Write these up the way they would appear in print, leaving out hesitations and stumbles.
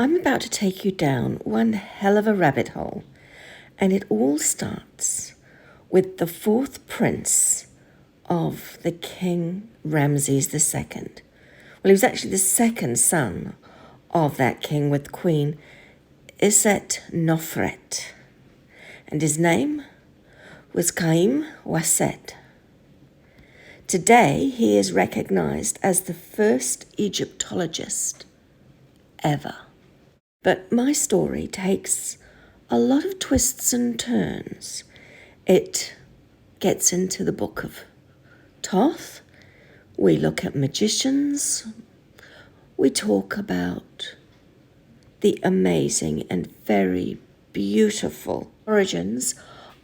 I'm about to take you down one hell of a rabbit hole, and it all starts with the fourth prince of the King Ramses II. Well, he was actually the second son of that king with Queen Iset Nofret, and his name was Qaim Waset. Today, he is recognized as the first Egyptologist ever. But my story takes a lot of twists and turns. It gets into the book of Thoth. We look at magicians. We talk about the amazing and very beautiful origins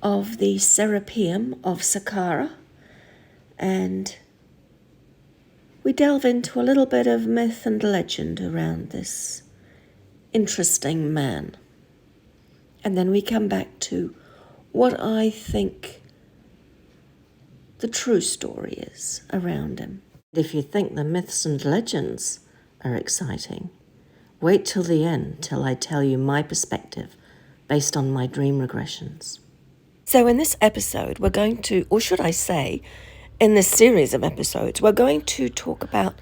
of the Serapeum of Saqqara. And we delve into a little bit of myth and legend around this interesting man. And then we come back to what I think the true story is around him. If you think the myths and legends are exciting, wait till the end till I tell you my perspective based on my dream regressions. So in this episode, we're going to, or should I say, in this series of episodes, we're going to talk about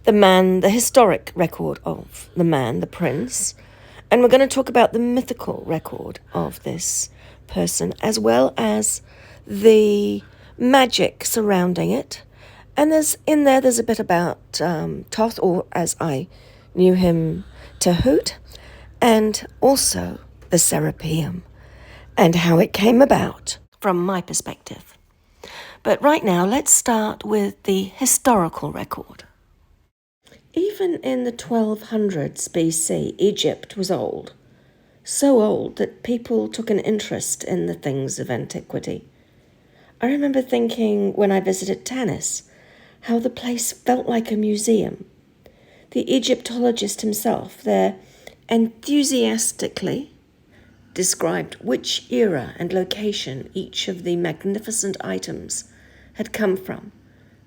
the man, the historic record of the man, the prince, and we're going to talk about the mythical record of this person, as well as the magic surrounding it. And there's a bit about Thoth, or as I knew him, Tehut, and also the Serapeum, and how it came about from my perspective. But right now, let's start with the historical record. Even in the 1200s BC, Egypt was old. So old that people took an interest in the things of antiquity. I remember thinking when I visited Tanis, how the place felt like a museum. The Egyptologist himself there enthusiastically described which era and location each of the magnificent items had come from.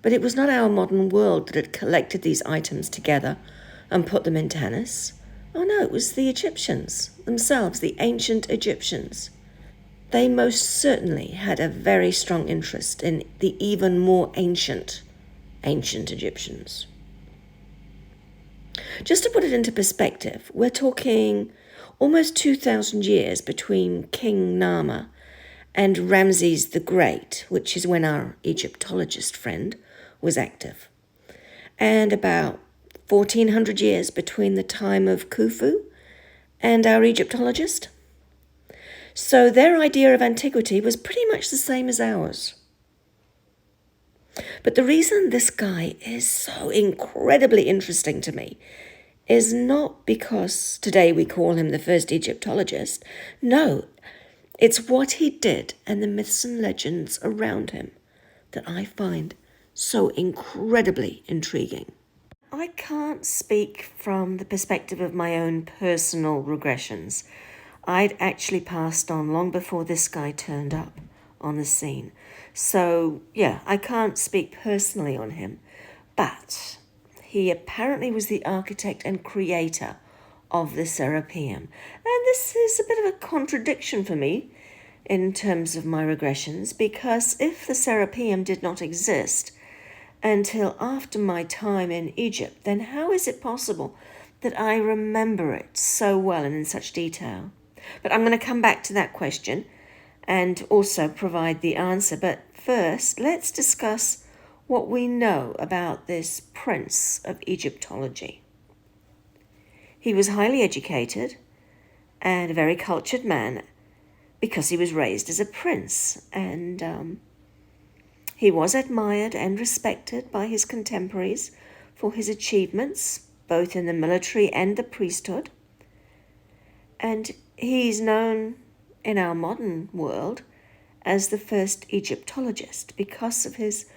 But it was not our modern world that had collected these items together and put them in Tanis. Oh no, it was the Egyptians themselves, the ancient Egyptians. They most certainly had a very strong interest in the even more ancient Egyptians. Just to put it into perspective, we're talking almost 2,000 years between King Nama and Ramses the Great, which is when our Egyptologist friend was active, and about 1,400 years between the time of Khufu and our Egyptologist. So their idea of antiquity was pretty much the same as ours. But the reason this guy is so incredibly interesting to me is not because today we call him the first Egyptologist. No, it's what he did and the myths and legends around him that I find so incredibly intriguing. I can't speak from the perspective of my own personal regressions. I'd actually passed on long before this guy turned up on the scene. So, yeah, I can't speak personally on him. But he apparently was the architect and creator of the Serapeum. And this is a bit of a contradiction for me in terms of my regressions, because if the Serapeum did not exist until after my time in Egypt, then how is it possible that I remember it so well and in such detail? But I'm going to come back to that question and also provide the answer. But first, let's discuss what we know about this prince of Egyptology. He was highly educated and a very cultured man because he was raised as a prince, and he was admired and respected by his contemporaries for his achievements, both in the military and the priesthood. And he's known in our modern world as the first Egyptologist because of his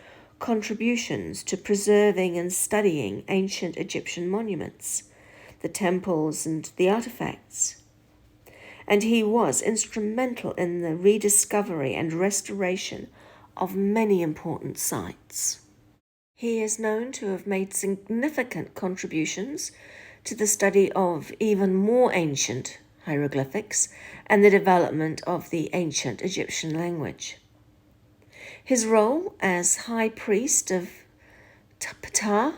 contributions to preserving and studying ancient Egyptian monuments, the temples and the artifacts. And he was instrumental in the rediscovery and restoration of many important sites. He is known to have made significant contributions to the study of even more ancient hieroglyphics and the development of the ancient Egyptian language. His role as high priest of Ptah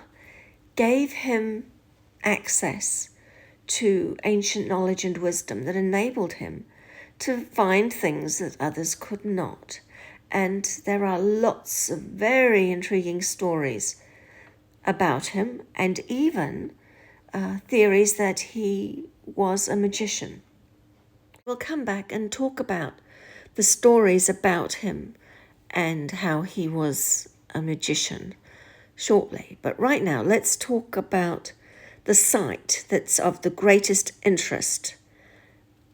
gave him access to ancient knowledge and wisdom that enabled him to find things that others could not. And there are lots of very intriguing stories about him, and even theories that he was a magician. We'll come back and talk about the stories about him and how he was a magician shortly. But right now, let's talk about the site that's of the greatest interest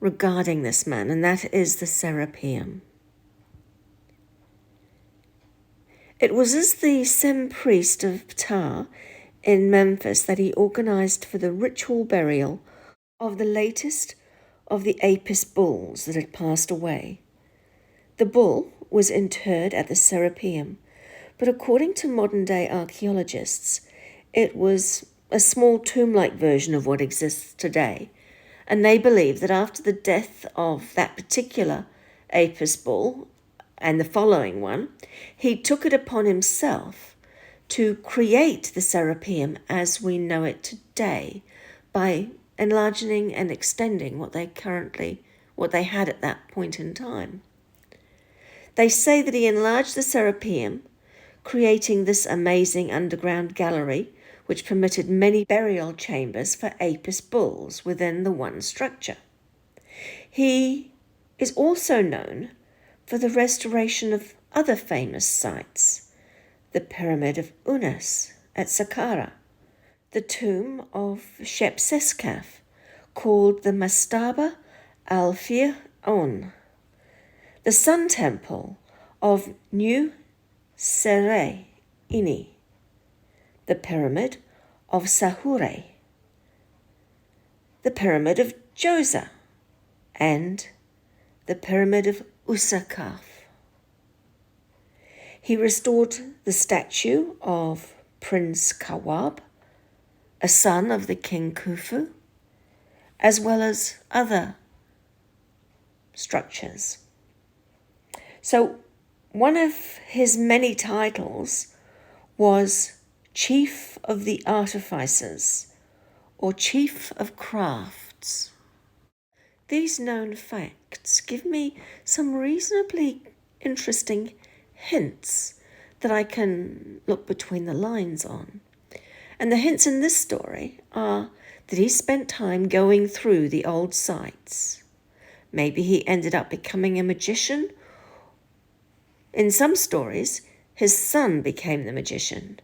regarding this man, and that is the Serapeum. It was as the Sem priest of Ptah in Memphis that he organized for the ritual burial of the latest of the Apis bulls that had passed away. The bull was interred at the Serapeum, but according to modern-day archaeologists, it was a small tomb-like version of what exists today, and they believe that after the death of that particular Apis bull and the following one, he took it upon himself to create the Serapeum as we know it today by enlarging and extending what they had at that point in time. They say that he enlarged the Serapeum, creating this amazing underground gallery which permitted many burial chambers for Apis bulls within the one structure. He is also known for the restoration of other famous sites, the Pyramid of Unas at Saqqara, the tomb of Shepseskaf, called the Mastaba al-Fir'aun, the Sun Temple of New Ini, the Pyramid of Sahure, the Pyramid of Djoser, and the Pyramid of Usakaf. He restored the statue of Prince Kawab, a son of the King Khufu, as well as other structures. So one of his many titles was Chief of the Artificers, or Chief of Crafts. These known facts give me some reasonably interesting hints that I can look between the lines on. And the hints in this story are that he spent time going through the old sites. Maybe he ended up becoming a magician. In some stories, his son became the magician.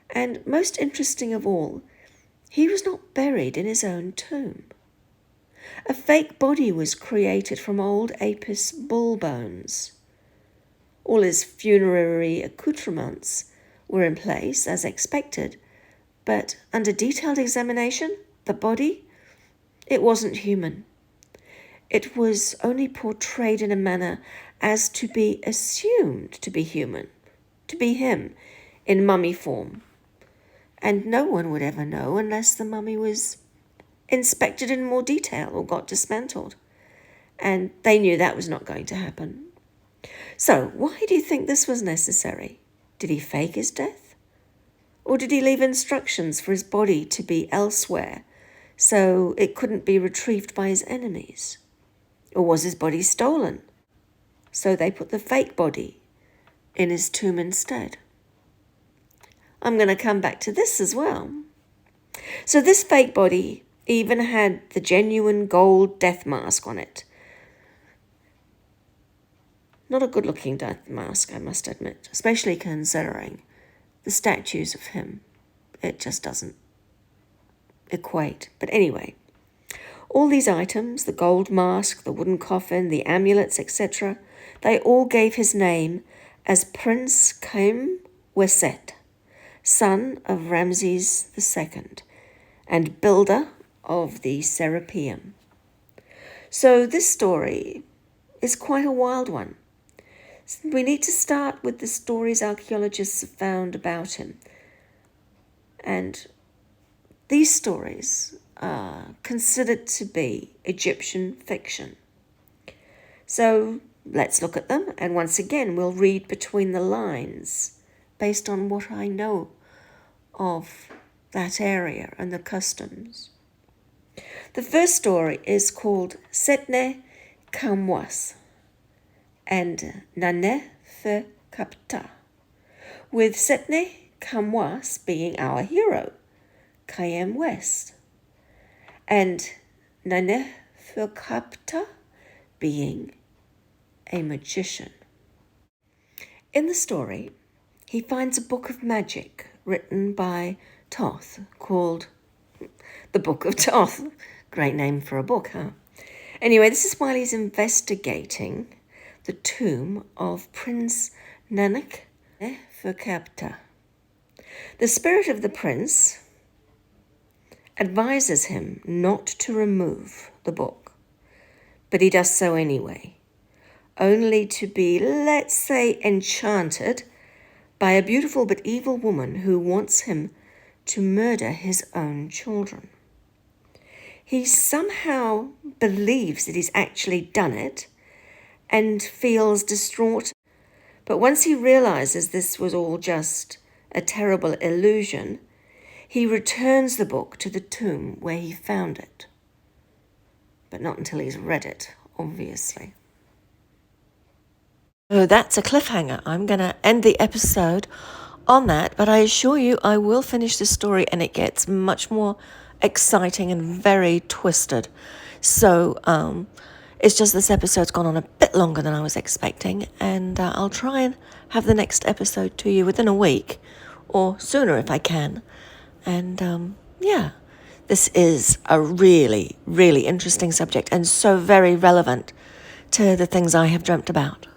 And most interesting of all, he was not buried in his own tomb. A fake body was created from old Apis bull bones. All his funerary accoutrements were in place, as expected, but under detailed examination, the body, it wasn't human. It was only portrayed in a manner as to be assumed to be human, to be him, in mummy form. And no one would ever know unless the mummy was inspected in more detail or got dismantled. And they knew that was not going to happen. So why do you think this was necessary? Did he fake his death? Or did he leave instructions for his body to be elsewhere so it couldn't be retrieved by his enemies? Or was his body stolen? So they put the fake body in his tomb instead. I'm going to come back to this as well. So this fake body even had the genuine gold death mask on it. Not a good-looking death mask, I must admit, especially considering the statues of him. It just doesn't equate. But anyway, all these items, the gold mask, the wooden coffin, the amulets, etc., they all gave his name as Prince Khem Weset, son of Ramses II, and builder of the Serapeum. So this story is quite a wild one. We need to start with the stories archaeologists have found about him. And These stories are considered to be Egyptian fiction. So let's look at them, and once again we'll read between the lines based on what I know of that area and the customs. The first story is called Setne Kamwas and Nane Fe Kapta, with Setne Kamwas being our hero, Kayem West, and Nane Fe Kapta being a magician. In the story, he finds a book of magic written by Thoth called the Book of Thoth. Great name for a book, huh? Anyway, this is while he's investigating the tomb of Prince Nanak Ferkapta. The spirit of the prince advises him not to remove the book, but he does so anyway, only to be, let's say, enchanted by a beautiful but evil woman who wants him to murder his own children. He somehow believes that he's actually done it and feels distraught. But once he realizes this was all just a terrible illusion, he returns the book to the tomb where he found it. But not until he's read it, obviously. So that's a cliffhanger. I'm going to end the episode on that, but I assure you I will finish the story and it gets much more exciting and very twisted. So it's just this episode's gone on a bit longer than I was expecting, and I'll try and have the next episode to you within a week or sooner if I can. And this is a really, really interesting subject and so very relevant to the things I have dreamt about.